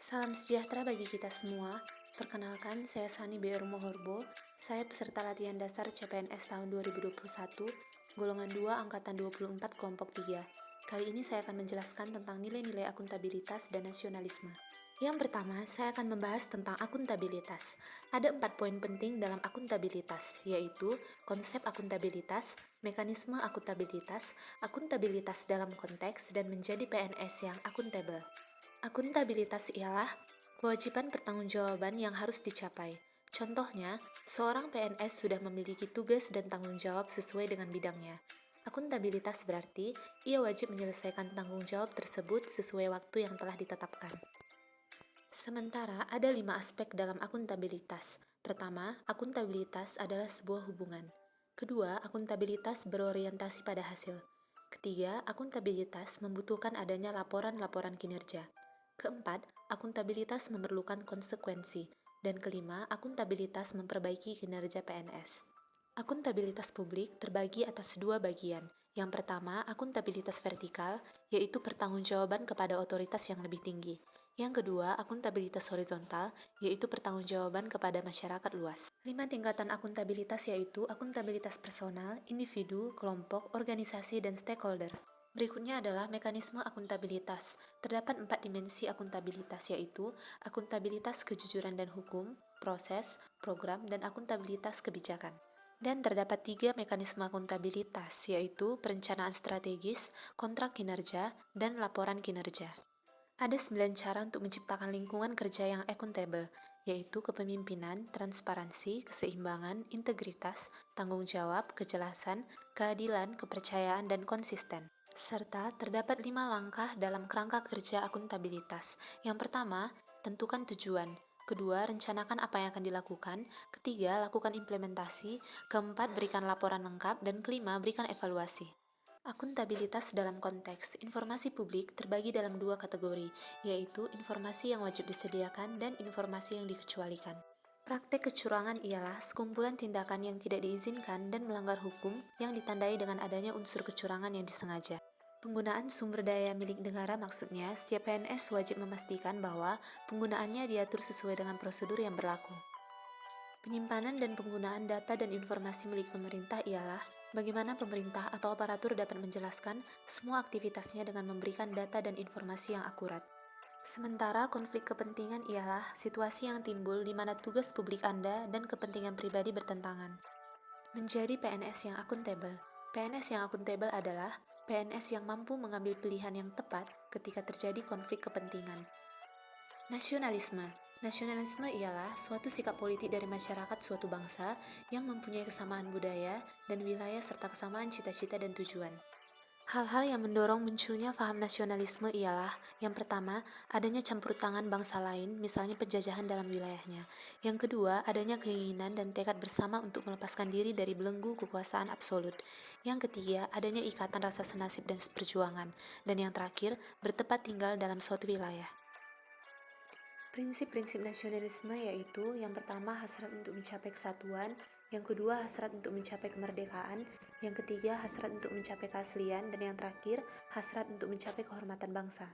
Salam sejahtera bagi kita semua. Perkenalkan, saya Sani B. Mohorbo. Saya peserta latihan dasar CPNS tahun 2021, golongan 2 angkatan 24 kelompok 3. Kali ini saya akan menjelaskan tentang nilai-nilai akuntabilitas dan nasionalisme. Yang pertama, saya akan membahas tentang akuntabilitas. Ada 4 poin penting dalam akuntabilitas, yaitu konsep akuntabilitas, mekanisme akuntabilitas dalam konteks, dan menjadi PNS yang akuntabel. Akuntabilitas ialah kewajiban pertanggungjawaban yang harus dicapai. Contohnya, seorang PNS sudah memiliki tugas dan tanggung jawab sesuai dengan bidangnya. Akuntabilitas berarti ia wajib menyelesaikan tanggung jawab tersebut sesuai waktu yang telah ditetapkan. Sementara ada 5 aspek dalam akuntabilitas. Pertama, akuntabilitas adalah sebuah hubungan. Kedua, akuntabilitas berorientasi pada hasil. Ketiga, akuntabilitas membutuhkan adanya laporan-laporan kinerja. Keempat, akuntabilitas memerlukan konsekuensi. Dan kelima, akuntabilitas memperbaiki kinerja PNS. Akuntabilitas publik terbagi atas dua bagian. Yang pertama, akuntabilitas vertikal, yaitu pertanggungjawaban kepada otoritas yang lebih tinggi. Yang kedua, akuntabilitas horizontal, yaitu pertanggungjawaban kepada masyarakat luas. 5 tingkatan akuntabilitas yaitu akuntabilitas personal, individu, kelompok, organisasi, dan stakeholder. Berikutnya adalah mekanisme akuntabilitas. Terdapat 4 dimensi akuntabilitas yaitu akuntabilitas kejujuran dan hukum, proses, program, dan akuntabilitas kebijakan. Dan terdapat 3 mekanisme akuntabilitas yaitu perencanaan strategis, kontrak kinerja, dan laporan kinerja. Ada 9 cara untuk menciptakan lingkungan kerja yang akuntabel, yaitu kepemimpinan, transparansi, keseimbangan, integritas, tanggung jawab, kejelasan, keadilan, kepercayaan, dan konsisten. Serta terdapat 5 langkah dalam kerangka kerja akuntabilitas. Yang pertama, tentukan tujuan. Kedua, rencanakan apa yang akan dilakukan. Ketiga, lakukan implementasi. Keempat, berikan laporan lengkap. Dan kelima, berikan evaluasi. Akuntabilitas dalam konteks informasi publik terbagi dalam 2 kategori, yaitu informasi yang wajib disediakan dan informasi yang dikecualikan. Praktek kecurangan ialah sekumpulan tindakan yang tidak diizinkan dan melanggar hukum yang ditandai dengan adanya unsur kecurangan yang disengaja. Penggunaan sumber daya milik negara maksudnya, setiap PNS wajib memastikan bahwa penggunaannya diatur sesuai dengan prosedur yang berlaku. Penyimpanan dan penggunaan data dan informasi milik pemerintah ialah bagaimana pemerintah atau aparatur dapat menjelaskan semua aktivitasnya dengan memberikan data dan informasi yang akurat. Sementara konflik kepentingan ialah situasi yang timbul di mana tugas publik Anda dan kepentingan pribadi bertentangan. Menjadi PNS yang akuntabel. PNS yang akuntabel adalah PNS yang mampu mengambil pilihan yang tepat ketika terjadi konflik kepentingan. Nasionalisme. Nasionalisme ialah suatu sikap politik dari masyarakat suatu bangsa yang mempunyai kesamaan budaya dan wilayah serta kesamaan cita-cita dan tujuan. Hal-hal yang mendorong munculnya paham nasionalisme ialah, yang pertama, adanya campur tangan bangsa lain, misalnya penjajahan dalam wilayahnya. Yang kedua, adanya keinginan dan tekad bersama untuk melepaskan diri dari belenggu kekuasaan absolut. Yang ketiga, adanya ikatan rasa senasib dan seperjuangan. Dan yang terakhir, bertempat tinggal dalam suatu wilayah. Prinsip-prinsip nasionalisme yaitu yang pertama hasrat untuk mencapai kesatuan, yang kedua hasrat untuk mencapai kemerdekaan, yang ketiga hasrat untuk mencapai keaslian, dan yang terakhir hasrat untuk mencapai kehormatan bangsa.